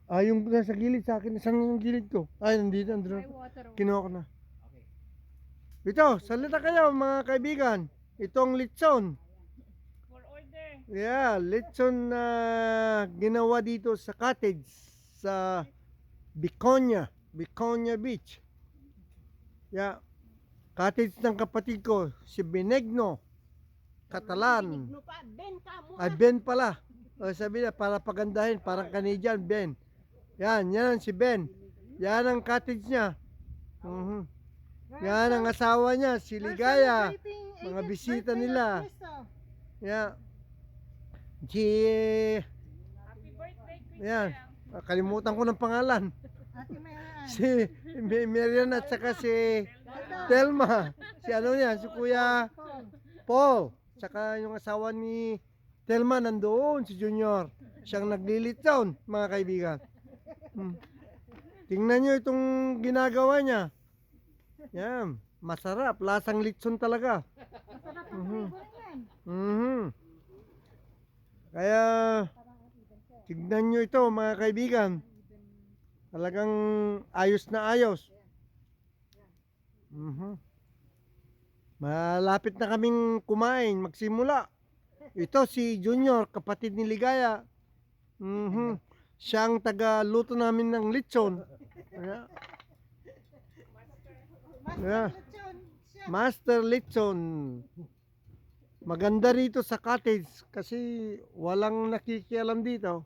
Ah, yung nasa gilid sa akin. Saan yung gilid ko? Ay, nandito. May Andun. water. Kinuha ko na. Okay. Ito, salita kayo mga kaibigan. Itong litson. For order. Yeah, litson na ginawa dito sa cottage sa Biconia Beach. Yeah, cottage ng kapatid ko, si Benigno Catalan. No pa, Ben ka mo. Ay, Ben pala. O, sabi niya, para pagandahin, parang Canadian, Ben. Yan si Ben. Yan ang cottage niya. Mhm. Yan ang asawa niya, si Ligaya. Mga bisita nila. Yeah. Si, Happy birthday, Christian. yan. Kalimutan ko ng pangalan. Ate Mayan. Si Marian at saka si Telma. Si ano niya, si Kuya Paul. Saka yung asawa ni Telma nandoon, si Junior. Siyang naglilitson, mga kaibigan. Tingnan nyo itong ginagawa niya. Yan, masarap. Lasang litson talaga. Masarap ang flavor niyan. Mhm. Kaya, tignan nyo ito, mga kaibigan. Talagang ayos na ayos. Malapit na kaming kumain, magsimula. Ito si Junior, kapatid ni Ligaya. Siyang taga-luto namin ng litson. Yeah. Yeah. Master litson. Maganda rito sa cottage kasi walang nakikialam dito.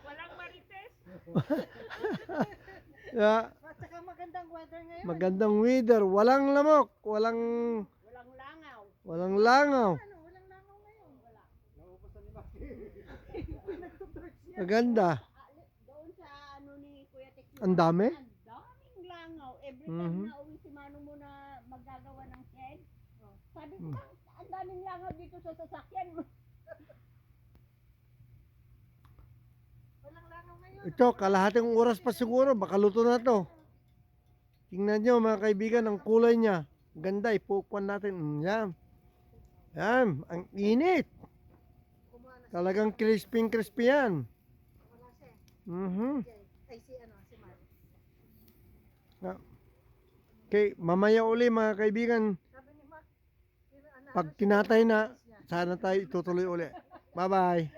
Walang marites. Yeah. At saka magandang weather ngayon. Magandang weather, walang lamok, walang Langaw. langaw. Ano, walang langaw ngayon. Wala. Maganda. Doon sa ano ni Kuya Tek. Ang dami? Ang daming langaw. Every time na uwi si Manong mo na magagawa ng shed. Sabi ko, ang daming langaw dito sa sasakyan mo. Walang langaw ngayon. Ito, kalahating oras pa siguro, baka luto na to. Tingnan nyo mga kaibigan, ang kulay niya. Ganda, ipukuan natin. Yan. Yan, ang init. Talagang crispy yan. Wala siya. Mhm. Ay, si ano, si Mar. Okay, mamaya uli mga kaibigan, Sabi ni Mar, pag tinatay na, sana tayo itutuloy uli. Bye-bye.